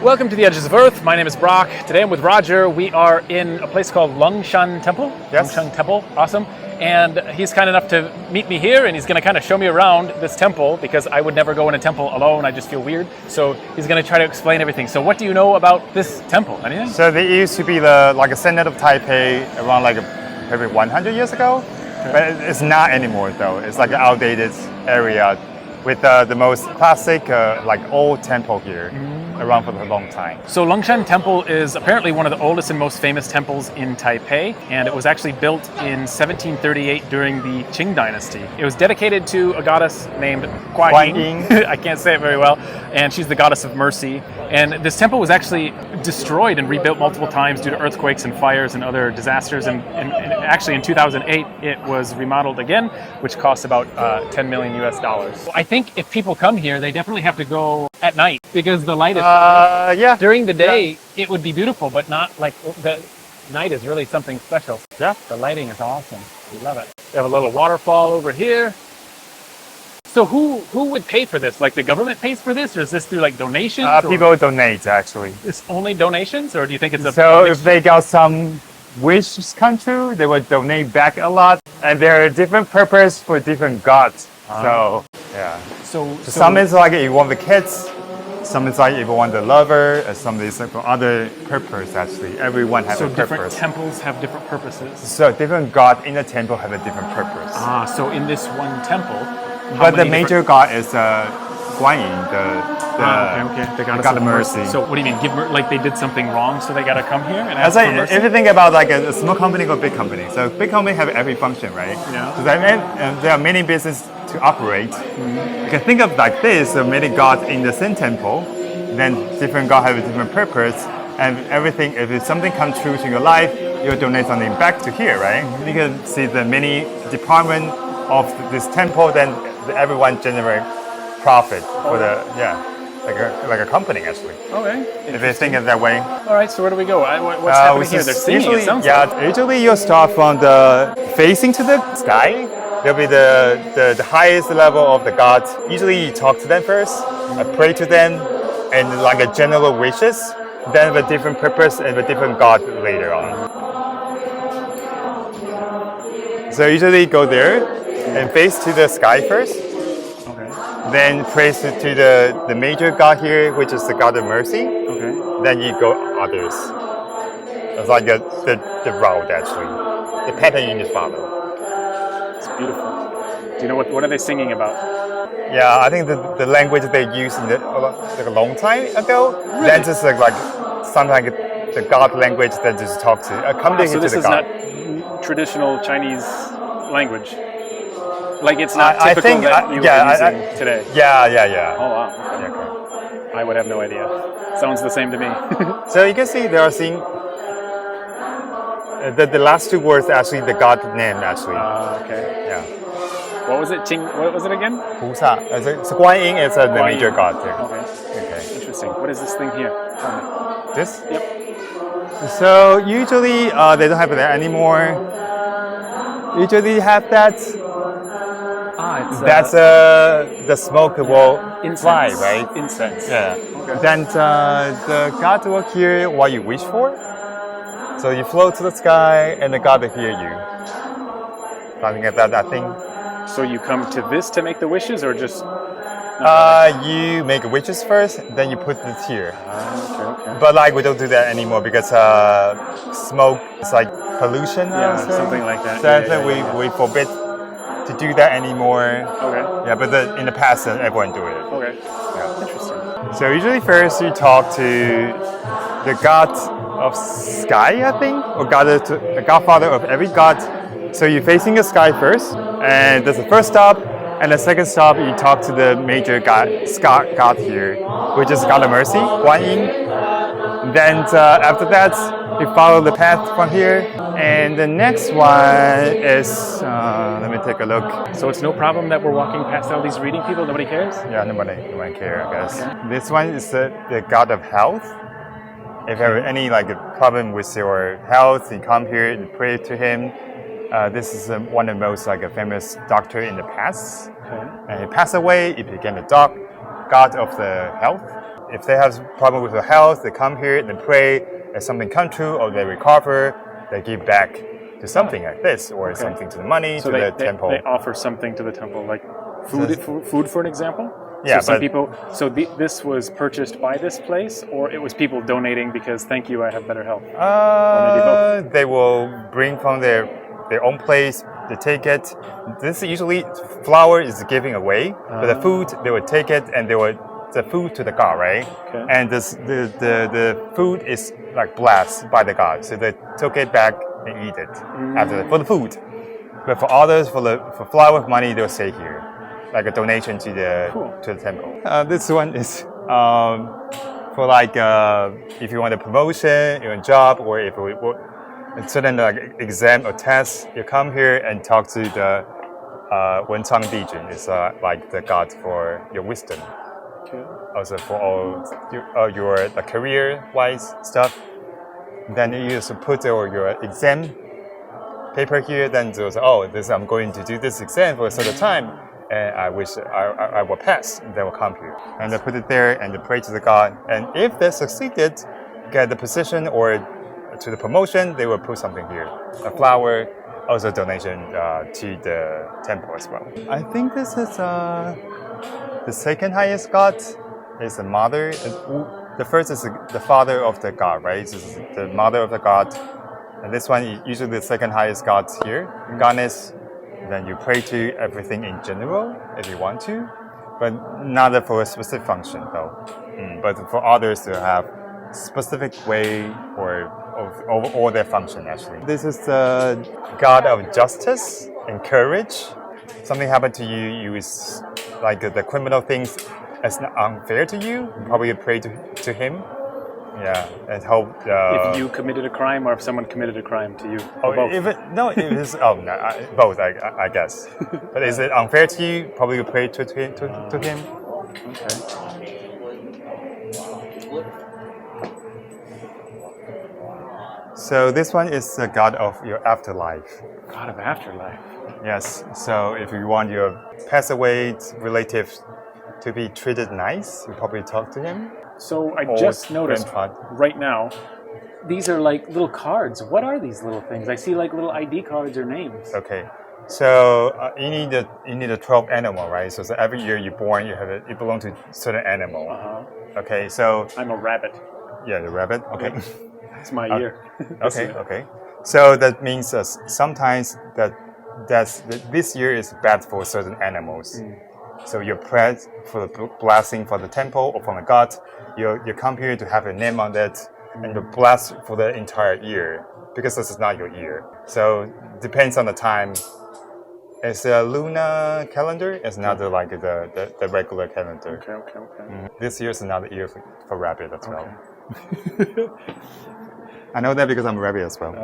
Welcome to the Edges of Earth. My name is Brock. Today I'm with Roger. We are in a place called Longshan Temple. Yes. Longshan Temple, awesome. And he's kind enough to meet me here, and he's going to kind of show me around this temple because I would never go in a temple alone. I just feel weird. So he's going to try to explain everything. So what do you know about this temple? Anything? So they used to be a center of Taipei around maybe 100 years ago, Okay. but it's not anymore though. It's like an outdated area with the most classic old temple here around for a long time. So Longshan Temple is apparently one of the oldest and most famous temples in Taipei, and it was actually built in 1738 during the Qing Dynasty. It was dedicated to a goddess named Guan Yin. I can't say it very well, and she's the goddess of mercy. And this temple was actually destroyed and rebuilt multiple times due to earthquakes and fires and other disasters. And actually in 2008, it was remodeled again, which cost about $10 million US. I think if people come here, they definitely have to go at night because the light is Yeah. during the day it would be beautiful, but not like the night is really something special. Yeah. The lighting is awesome. We love it. We have a little waterfall over here. So who would pay for this? Like the government pays for this, or is this through like donations? Or People donate actually. it's only donations, or do you think it's a So a if they got some wish come true, they would donate back a lot. And there are different purpose for different gods. So yeah. so Some is like if you want the kids, some is like if you want the lover, and some is like for other purpose actually. Everyone has so a different purpose. temples have different purposes. So different god in the temple have a different purpose. So in this one temple, But the major god is Guan Yin, okay. The God of mercy. So what do you mean? Like they did something wrong, so they got to come here and As ask for mercy? if you think about like a small company or big company, so big company have every function, right? Yeah. So there are many business to operate. You can think of like this: so many gods in the same temple, then different god have a different purpose, and everything. If something comes true to your life, you donate something back to here, right? You can see the many department of this temple, then everyone generate profit for like a company actually. Okay. If you think of that way. All right. So where do we go? What's happening here? They're singing. Usually, It sounds like. usually you start from the facing to the sky. There'll be the highest level of the gods. Usually you talk to them first, pray to them, and like a general wishes. Then with different purpose and with different god later on. So usually go there and face to the sky first. Okay. Then praise to the major god here, which is the god of mercy. Okay. Then you go others. It's like the route actually, the pattern you need to follow. It's beautiful. Do you know what are they singing about? Yeah, I think the language they used like a long time ago. Really? Then just like something like the god language that just talk to accompanying So to this the is god. not traditional Chinese language. Like it's not I typical think, that you are using today. Yeah. Oh wow. Okay. Yeah, correct. I would have no idea. Sounds the same to me. So you can see they are seeing the last two words actually the god name actually. Okay. Yeah. What was it? What was it again? 菩萨, so Guan Yin is the Guan major Yin. god there. Okay. Okay. Interesting. What is this thing here? Tell me. This? Yep. So usually they don't have that anymore. Usually have that. It's That's the smoke will incense. fly, right? Incense. Yeah. Okay. Then the god will hear what you wish for. So you float to the sky, and the god will hear you. Something like that. I think. So you come to this to make the wishes, or just? You make wishes first, then you put it here. Okay. But like we don't do that anymore because smoke is like pollution. I Yeah, would say. something like that. So Yeah, I think yeah. we forbid to do that anymore. Okay. Yeah, but in the past, everyone do it. Okay. Yeah. Interesting. So usually first you talk to the god of sky, I think, or the godfather of every god. So you're facing the sky first, and that's the first stop. And the second stop, you talk to the major god here, which is God of Mercy, Guan Yin. Then after that, you follow the path from here. And the next one is, let me take a look. So it's no problem that we're walking past all these reading people. Nobody cares. Yeah, nobody care, I guess. This one is the god of health. If you have any like a problem with your health, you come here and pray to him. This is one of the most like a famous doctor in the past. Okay. And he passed away. He became the god of the health. if they have problem with their health, they come here and they pray. If something come true or they recover, they give back to something like this or something to the money So to the temple. they offer something to the temple, like food for an example. Yeah, so some but- people. So this was purchased by this place, or it was people donating because thank you, I have better health. maybe They will bring from their own place. They take it. This usually flour is giving away, but the food they would take it and they would the food to the god, right? Okay. And the food is like blessed by the god, so they took it back and eat it after for the food. But for others, for flour money, they'll stay here, like a donation to the temple. This one is for like if you want a promotion, your job, or if a certain like exam or test, you come here and talk to the Wenchang Dijun. It's like the god for your wisdom. Okay. Also for all your the career-wise stuff. Then you just put your exam paper here. Then there's I'm going to do this exam for a certain time, and I wish I will pass. And they will come here and they put it there and they pray to the god. And if they succeeded, get the position or to the promotion, they will put something here, a flower, also donation to the temple as well. I think this is the second highest god is the mother. The first is the father of the god, right? This is the mother of the god. And this one is usually the second highest god here, goddess. Then you pray to everything in general if you want to, but not for a specific function though. But for others to have specific way or of all their function actually. This is the god of justice and courage. Something happened to you, you is like the criminal things is unfair to you, probably pray to him. Yeah, and hope. If you committed a crime, or if someone committed a crime to you, or both. It is both. I guess. But is it unfair to you? Probably you pray to him. Okay. So this one is the god of your afterlife. God of afterlife. Yes. So if you want your passed away relatives to be treated nice, you probably talk to him. So I just noticed right now, these are like little cards. What are these little things? I see like little ID cards or names. Okay, so you need a 12 animal, right? So every year you're born, you belong to a certain animal. Okay, so I'm a rabbit. Yeah, the rabbit. Okay, it's my year. Okay. So that means sometimes this year is bad for certain animals. So you pray for the blessing for the temple or from the god. You come here to have a name on it, and you're blessed for the entire year because this is not your year. So depends on the time. It's a lunar calendar. It's not like the regular calendar. Okay. This year is another year for rabbit as well. I know that because I'm a rabbit as well.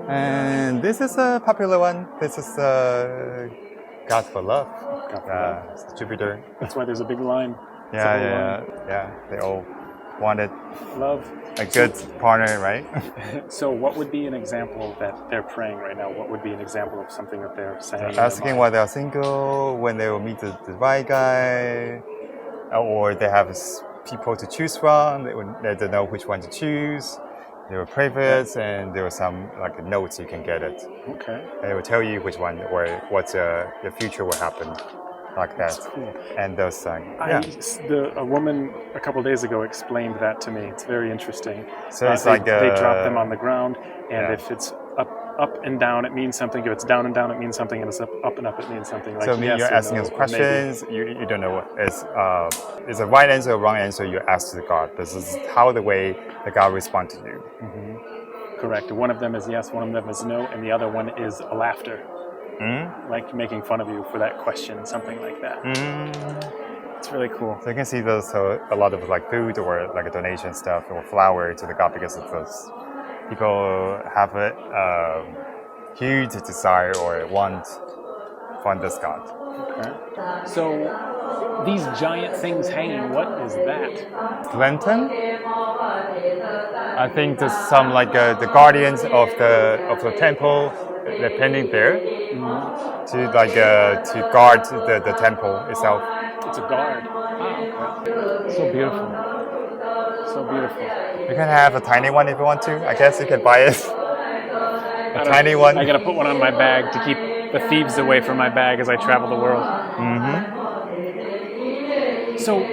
And this is a popular one. This is God for Love. It's Jupiter. That's why there's a big line. Yeah. They all wanted love, a good partner, right? So, what would be an example that they're praying right now? What would be an example of something that they're saying? Asking why they are single, when they will meet the right guy, or they have people to choose from. They don't know which one to choose. There were favorites, and there were some like notes you can get it. Okay. And it will tell you which one or what the future will happen, like that. That's cool. And those things. A woman a couple days ago explained that to me. It's very interesting. So it's they drop them on the ground, and if it's up and down, it means something. If it's down and down, it means something. And it's up and up, it means something. Like so yes you're asking us questions. You don't know what is a right answer or wrong answer. You ask to the God. This is how the way the God responds to you. Correct. One of them is yes, one of them is no, and the other one is a laughter. Like making fun of you for that question, something like that. It's really cool. So you can see those a lot of like food or like a donation stuff or flour to the God because of those. People have a huge desire or want from this God. Okay. So these giant things hanging, what is that? Lantern. I think there's some like the guardians of the temple. They're pending there to guard the temple itself. It's a guard. Wow. Okay. So beautiful. beautiful. You can have a tiny one if you want to. I guess you can buy it. A tiny one. I gotta put one on my bag to keep the thieves away from my bag as I travel the world. So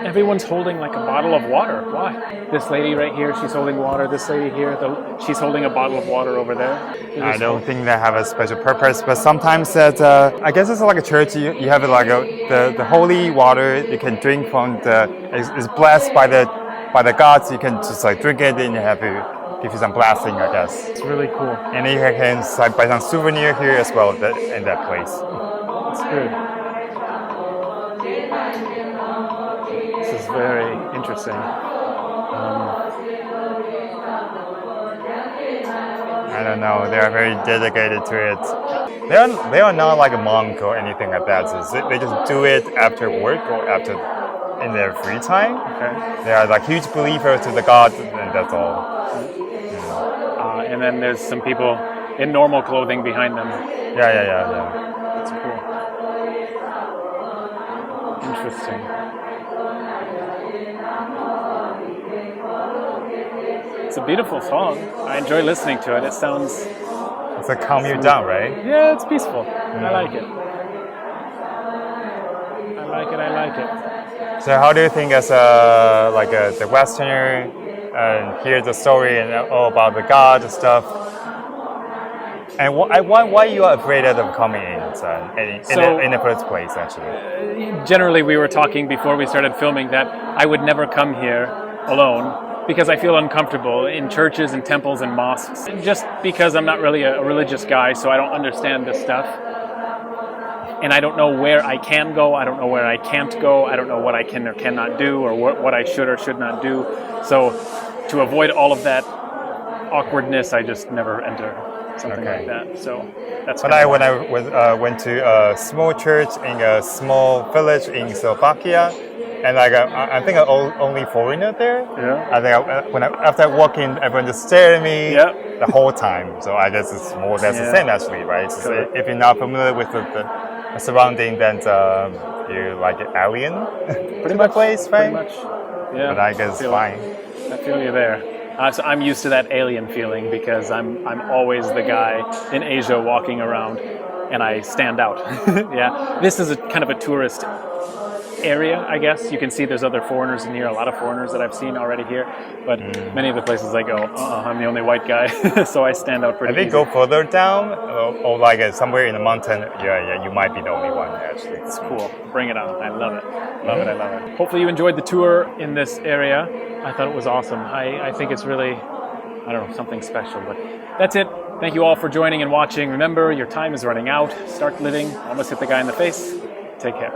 everyone's holding like a bottle of water. Why? This lady right here, she's holding water. This lady here, she's holding a bottle of water over there. I don't think they have a special purpose, but sometimes that I guess it's like a church. You have like the holy water you can drink from is blessed by the gods. You can just like drink it and you have to give you some blessing, I guess. It's really cool. And then you can like buy some souvenir here as well in that place. It's good. This is very interesting. I don't know. They are very dedicated to it. They are not like a monk or anything like that. They just do it after work or in their free time. Okay. They are like huge believers to the gods, and that's all. And then there's some people in normal clothing behind them. Yeah. That's cool. Interesting. It's a beautiful song. I enjoy listening to it. It sounds... It's like calm you down, right? Yeah, it's peaceful. I like it. I like it. So how do you think as the Westerner hear the story and all about the God and stuff? And why you are afraid of coming in the first place, actually? Generally, we were talking before we started filming that I would never come here alone because I feel uncomfortable in churches and temples and mosques. Just because I'm not really a religious guy, so I don't understand this stuff. And I don't know where I can go, I don't know where I can't go, I don't know what I can or cannot do, or what I should or should not do. So to avoid all of that awkwardness, I just never enter something like that. So that's when I went to a small church in a small village in Slovakia, and I think I'm only foreigner there. Yeah. I think after I walk in, everyone just stared at me the whole time. So I guess it's more or less the same actually, right? So if you're not familiar with the surrounding, then you're like an alien. Pretty much, place, right? Pretty much. Yeah. But I guess it's fine. I feel you there. So I'm used to that alien feeling because I'm always the guy in Asia walking around, and I stand out. Yeah. This is a kind of a tourist area, I guess. You can see there's other foreigners in here, a lot of foreigners that I've seen already here, but many of the places I go, I'm the only white guy, so I stand out pretty easy. If you go further down, or like somewhere in the mountain, you might be the only one, actually. It's cool. Bring it on. I love it. I love it. Hopefully you enjoyed the tour in this area. I thought it was awesome. I think it's really, I don't know, something special, but that's it. Thank you all for joining and watching. Remember, your time is running out. Start living. Almost hit the guy in the face. Take care.